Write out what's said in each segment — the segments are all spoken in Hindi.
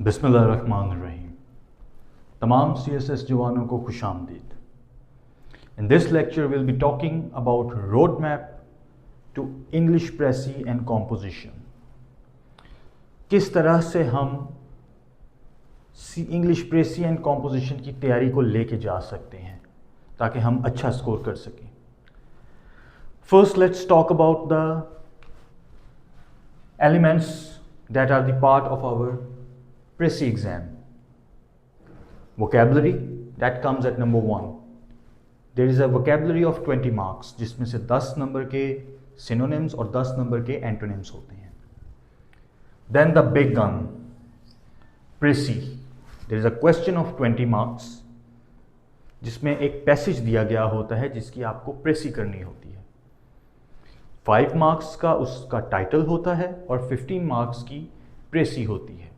बिस्मिल्लाहिर्रहमानिर्रहीम। तमाम CSS जवानों को खुशामदीद। In this lecture we'll be talking about roadmap to English Précis and Composition। किस तरह से हम इंग्लिश प्रेसी एंड कॉम्पोजिशन की तैयारी को लेके जा सकते हैं ताकि हम अच्छा स्कोर कर सकें। First let's talk about the elements that are the part of our precis exam. vocabulary that comes at number 1. There is a vocabulary of 20 marks जिसमें से 10 नंबर के synonyms और 10 नंबर के antonyms होते हैं। Then the big gun, précis. There is a question of 20 marks जिसमें एक पैसेज दिया गया होता है जिसकी आपको प्रेसी करनी होती है। 5 मार्क्स का उसका टाइटल होता है और 15 मार्क्स की प्रेसी होती है।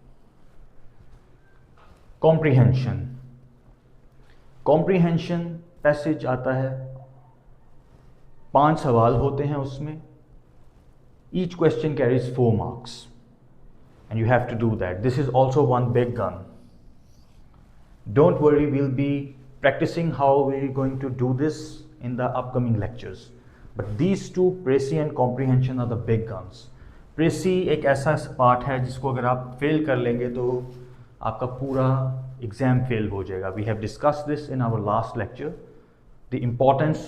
कॉम्प्रीहेंशन, कॉम्प्रीहेंशन पैसेज आता है, 5 सवाल होते हैं उसमें। Each question carries 4 marks and you have to do that. This is also one big gun. Don't worry, we'll be practicing how we are going to do this in the upcoming lectures, but these two, précis and comprehension, are the big guns. précis एक ऐसा पार्ट है जिसको अगर आप फेल कर लेंगे तो आपका पूरा एग्जाम फेल हो जाएगा। We have discussed this in our last lecture, the importance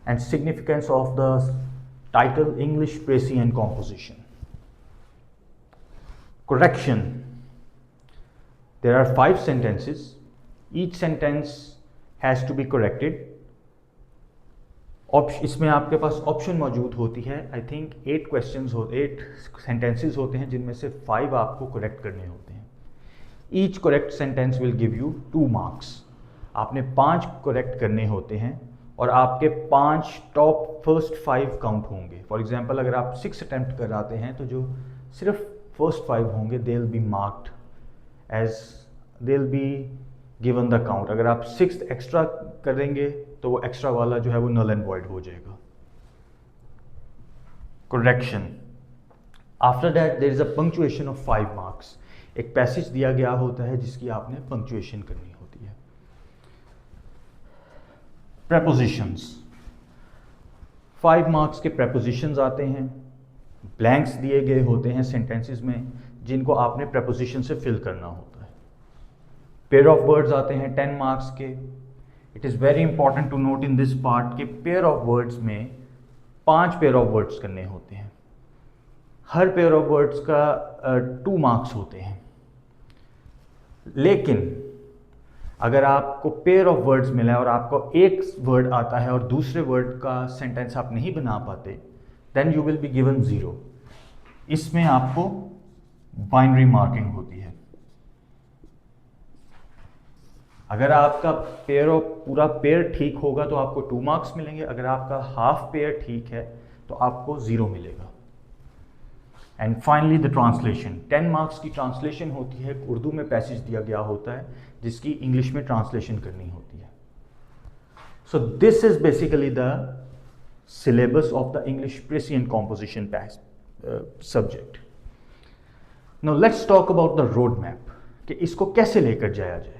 and significance of the title English Précis and Composition. Correction, there are 5 sentences. Each sentence has to be corrected. इसमें आपके पास ऑप्शन मौजूद होती है। आई थिंक 8 सेंटेंसेस होते हैं जिनमें से 5 आपको करेक्ट करने होते हैं। Each correct sentence will give you 2 marks. आपने 5 करेक्ट करने होते हैं और आपके 5 टॉप फर्स्ट 5 काउंट होंगे। फॉर एग्जाम्पल, अगर आप 6 अटैम्प्ट कर आते हैं तो जो सिर्फ फर्स्ट 5 होंगे they will be marked as they will be given the count. अगर आप 6 एक्स्ट्रा करेंगे तो वो एक्स्ट्रा वाला जो है वो नल एंड वॉइड हो जाएगा। Correction, after that there is a punctuation of 5 marks. एक पैसेज दिया गया होता है जिसकी आपने पंक्चुएशन करनी होती है। प्रेपोजिशंस, 5 मार्क्स के प्रेपोजिशंस आते हैं। ब्लैंक्स दिए गए होते हैं सेंटेंसेस में जिनको आपने प्रेपोजिशन से फिल करना होता है। पेयर ऑफ वर्ड्स आते हैं 10 मार्क्स के। It is very important to note in this part कि पेयर ऑफ वर्ड्स में 5 पेयर ऑफ वर्ड्स करने होते हैं। हर पेयर ऑफ वर्ड्स का 2 मार्क्स होते हैं। लेकिन अगर आपको पेयर ऑफ वर्ड्स मिला है और आपको एक वर्ड आता है और दूसरे वर्ड का सेंटेंस आप नहीं बना पाते, then you will be given 0। इसमें आपको बाइनरी मार्किंग होती है। अगर आपका पूरा पेयर ठीक होगा तो आपको 2 मार्क्स मिलेंगे। अगर आपका हाफ पेयर ठीक है तो आपको 0 मिलेगा। And finally the translation, 10 marks की ट्रांसलेशन होती है। उर्दू में पैसेज दिया गया होता है जिसकी इंग्लिश में ट्रांसलेशन करनी होती है। So this is basically the syllabus of the English precis and composition subject. Now let's talk about the road map कि इसको कैसे लेकर जाया जाए।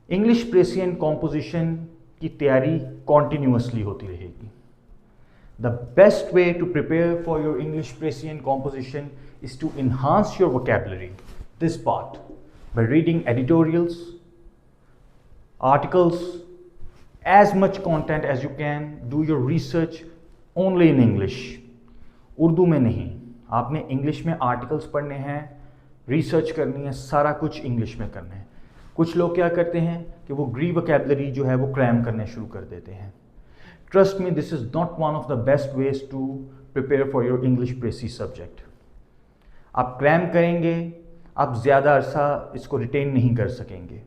इंग्लिश प्रेसी एंड कॉम्पोजिशन की तैयारी कॉन्टिन्यूसली होती रहेगी। The best way to prepare for your English precis and composition is to enhance your vocabulary, this part, by reading editorials, articles, as much content as you can. Do your research only in English, Urdu में नहीं। आपने इंग्लिश में आर्टिकल्स पढ़ने हैं, रिसर्च करनी है, सारा कुछ इंग्लिश में करना है। कुछ लोग क्या करते हैं कि वो ग्री वोकैबुलरी जो है वो क्रैम करने शुरू कर देते हैं। Trust me, this is not one of the best ways to prepare for your English precis subject. आप क्रैम करेंगे, आप ज़्यादा अरसा इसको रिटेन नहीं कर सकेंगे।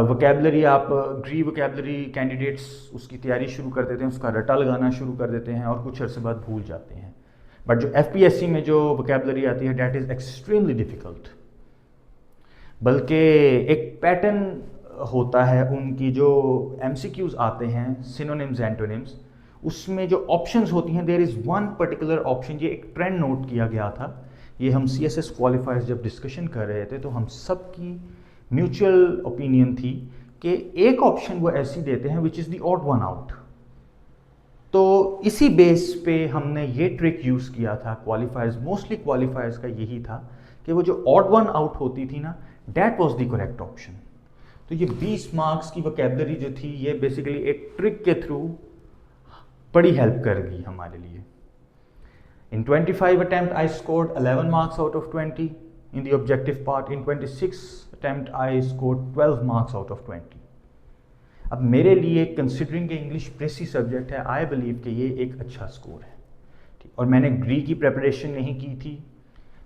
वोकैबुलरी, आप ग्री वोकैबुलरी कैंडिडेट्स उसकी तैयारी शुरू कर देते हैं, उसका रटा लगाना शुरू कर देते हैं और कुछ अरसे बाद भूल जाते हैं। बट जो FPSC में जो वोकैबुलरी आती है डैट इज़ एक्सट्रीमली डिफ़िकल्ट। बल्कि एक पैटर्न होता है उनकी जो MCQs आते हैं, सिनोनिम्स एंटोनिम्स, उसमें जो ऑप्शंस होती हैं, there is one particular option, ये एक ट्रेंड नोट किया गया था ये हम CSS क्वालिफायर्स जब डिस्कशन कर रहे थे तो हम सब की म्यूचुअल ओपिनियन थी कि एक ऑप्शन वो ऐसी देते हैं which is the odd one out. तो इसी बेस पे हमने ये ट्रिक यूज़ किया था क्वालिफायर्स, मोस्टली क्वालिफायर्स का यही था कि वो जो ऑड वन आउट होती थी ना, that was the correct option. तो ये 20 मार्क्स की वोकैबुलरी जो थी ये बेसिकली एक ट्रिक के थ्रू बड़ी हेल्प कर गई हमारे लिए। In 25 attempt I scored 11 marks out of 20 in the objective part. In 26 attempt I scored 12 marks out of 20. अब मेरे लिए कंसिडरिंग कि इंग्लिश प्रेसी सब्जेक्ट है, आई बिलीव कि ये एक अच्छा स्कोर है। ठीक, और मैंने ग्रीक की प्रेपरेशन नहीं की थी,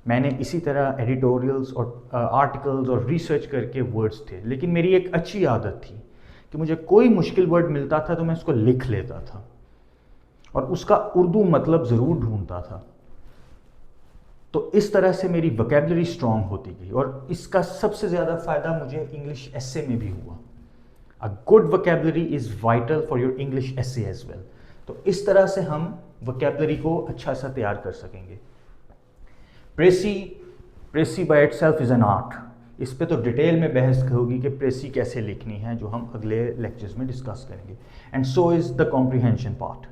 मैंने इसी तरह एडिटोरियल्स और आर्टिकल्स और रिसर्च करके वर्ड्स थे, लेकिन मेरी एक अच्छी आदत थी कि मुझे कोई मुश्किल वर्ड मिलता था तो मैं उसको लिख लेता था और उसका उर्दू मतलब ज़रूर ढूंढता था। तो इस तरह से मेरी वोकैबुलरी स्ट्रांग होती गई और इसका सबसे ज़्यादा फ़ायदा मुझे इंग्लिश एसे में भी हुआ। A good vocabulary is vital for your English essay as well. तो इस तरह से हम वोकैबुलरी को अच्छा सा तैयार कर सकेंगे। Precis by itself is an art. इस पे तो डिटेल में बहस होगी कि प्रेसी कैसे लिखनी है, जो हम अगले लेक्चर्स में डिस्कस करेंगे। And so is the comprehension part.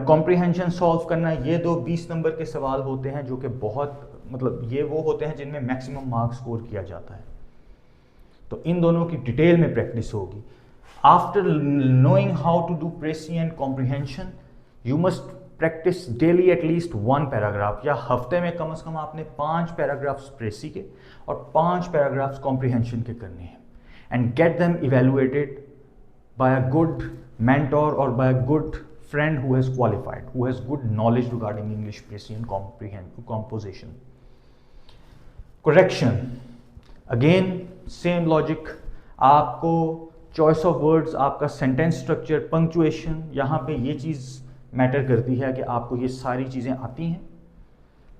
Comprehension solve करना, ये दो 20 नंबर के सवाल होते हैं जो कि बहुत ये वो होते हैं जिनमें मैक्सिमम मार्क्स स्कोर किया जाता है। तो इन दोनों की डिटेल में प्रैक्टिस होगी। After knowing how to do precis and comprehension, you must practice daily at least 1 paragraph, या हफ्ते में कम से कम आपने 5 पैराग्राफ्स प्रेसी के और 5 पैराग्राफ्स कॉम्प्रीहेंशन के करने हैं। And get them evaluated by a good mentor और by a good friend who has qualified, who has good knowledge regarding English Presi and composition. Correction, again same logic, आपको choice of words, आपका sentence structure, punctuation, यहाँ पे ये चीज़ मैटर करती है कि आपको ये सारी चीज़ें आती हैं।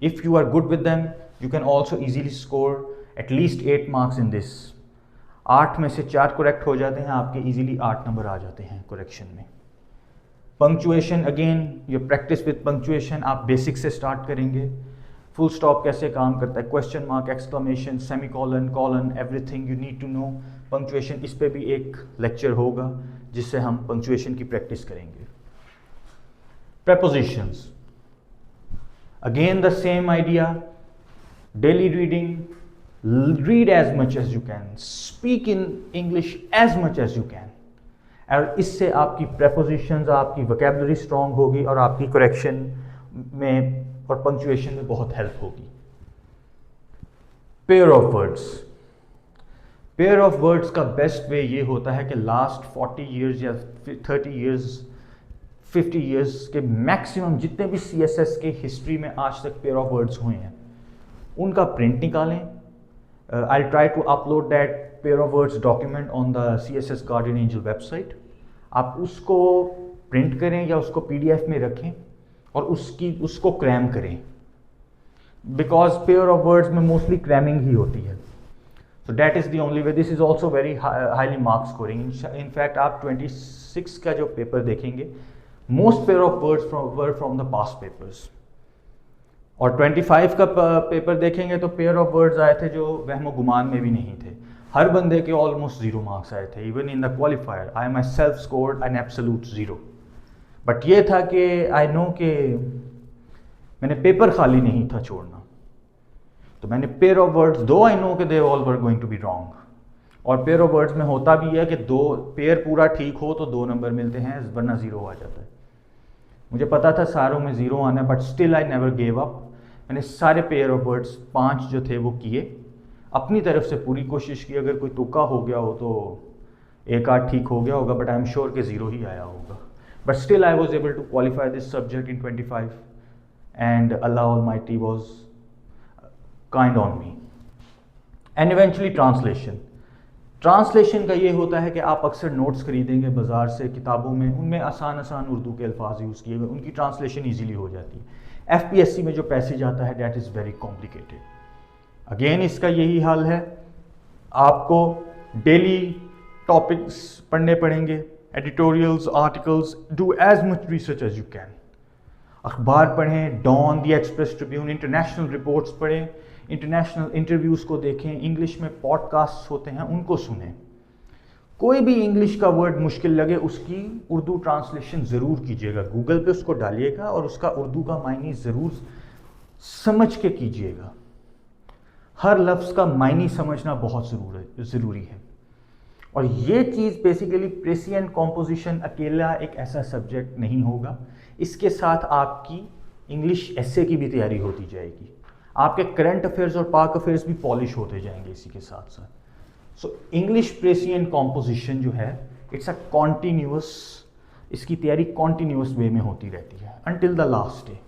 If you are good with them, you can also easily score at least 8 marks in this. 8 में से 4 करेक्ट हो जाते हैं, आपके easily 8 नंबर आ जाते हैं करेक्शन में। पंक्चुएशन, अगेन ये प्रैक्टिस विद पंक्चुएशन, आप बेसिक से स्टार्ट करेंगे। फुल स्टॉप कैसे काम करता है, question mark, exclamation, semicolon, colon, everything you need to know. Punctuation, इस पे भी एक लेक्चर होगा जिससे हम पंक्चुएशन की प्रैक्टिस करेंगे। prepositions, again the same idea, daily reading, read as much as you can, speak in English as much as you can, और इससे आपकी prepositions, आपकी vocabulary strong होगी और आपकी correction में और punctuation में बहुत help होगी। pair of words, pair of words का best way ये होता है कि last 40 years या 30 years 50 years के मैक्सिमम जितने भी CSS के हिस्ट्री में आज तक पेयर ऑफ वर्ड्स हुए हैं उनका प्रिंट निकालें। I try to upload that pair of words document on the CSS guardian angel website. आप उसको प्रिंट करें या उसको PDF में रखें और उसको क्रैम करें, बिकॉज पेयर ऑफ वर्ड्स में मोस्टली क्रैमिंग ही होती है। So that is the only way. This is also very highly marks scoring. In fact आप 26 का जो पेपर देखेंगे, most pair of words were from the past papers, और 25 का पेपर देखेंगे तो पेयर ऑफ वर्ड्स आए थे जो वहमो गुमान में भी नहीं थे। हर बंदे के ऑलमोस्ट 0 मार्क्स आए थे। Even in the qualifier I my self scored an absolute 0। But ये था कि आई नो कि मैंने पेपर खाली नहीं था छोड़ना, तो मैंने पेयर ऑफ वर्ड्स, दो आई नो कि they all were going to be wrong, और पेयर ऑफ वर्ड्स में होता भी है कि दो पेयर पूरा ठीक हो तो 2 नंबर मिलते हैं, वरना 0 आ जाता है। मुझे पता था सारों में 0 आना है, but still I never gave up. मैंने सारे पेयर ऑफ वर्ड्स 5 जो थे वो किए, अपनी तरफ से पूरी कोशिश की। अगर कोई तुक्का हो गया हो तो 1 आध ठीक हो गया होगा, बट आई एम श्योर कि 0 ही आया होगा। But still I was able to qualify this subject in 25 and Allah Almighty was kind on me. And eventually translation का ये होता है कि आप अक्सर नोट्स खरीदेंगे बाज़ार से, किताबों में, उनमें आसान उर्दू के अल्फाज यूज़ किए गए, उनकी ट्रांसलेशन ईजीली हो जाती है। FPSC में जो पैसेज आता है that is very complicated. Again इसका यही हाल है, आपको डेली टॉपिक्स पढ़ने पड़ेंगे, editorials, articles, do as much research as you can. अखबार पढ़ें, Dawn, the Express Tribune, international reports पढ़ें, इंटरनेशनल इंटरव्यूज़ को देखें, इंग्लिश में पॉडकास्ट होते हैं उनको सुनें। कोई भी इंग्लिश का वर्ड मुश्किल लगे उसकी उर्दू ट्रांसलेशन ज़रूर कीजिएगा, गूगल पे उसको डालिएगा और उसका उर्दू का मायने ज़रूर समझ के कीजिएगा। हर लफ्ज़ का मायने समझना बहुत ज़रूरी है। और ये चीज़ बेसिकली प्रेसिएंट कॉम्पोजिशन अकेला एक ऐसा सब्जेक्ट नहीं होगा, इसके साथ आपकी इंग्लिश एसे की भी तैयारी होती जाएगी, आपके करंट अफेयर्स और पाक अफेयर्स भी पॉलिश होते जाएंगे इसी के साथ साथ। सो इंग्लिश प्रेसिएंट कॉम्पोजिशन जो है इट्स अ कॉन्टीन्यूअस, इसकी तैयारी कॉन्टीन्यूअस वे में होती रहती है अनटिल द लास्ट डे।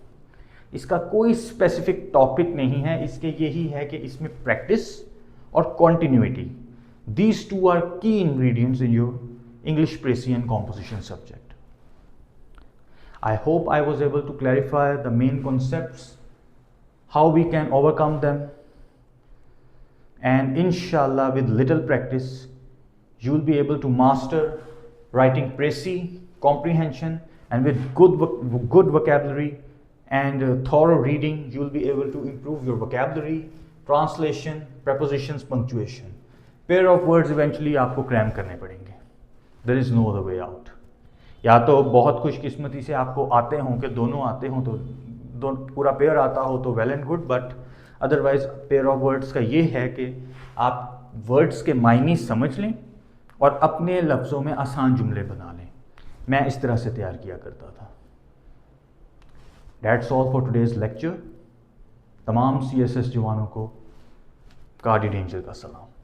इसका कोई स्पेसिफिक टॉपिक नहीं है, इसके यही है कि इसमें प्रैक्टिस और continuity, these two are key ingredients in your English prescient composition subject. I hope I was able to clarify the main concepts, how we can overcome them, and inshallah with little practice you will be able to master writing précis, comprehension, and with good vocabulary and thorough reading you will be able to improve your vocabulary, translation, prepositions, punctuation. Pair of words eventually आपको क्रैम करने पड़ेंगे, there is no other way out. या तो बहुत खुशकिस्मती से आपको आते हों कि दोनों आते हों तो पूरा पेयर आता हो तो well and good, but otherwise pair of words का ये है कि आप वर्ड्स के मायने समझ लें और अपने लफ्ज़ों में आसान जुमले बना लें। मैं इस तरह से तैयार किया करता था। That's all for today's lecture. तमाम CSS जवानों को गार्डियन एंजल का सलाम।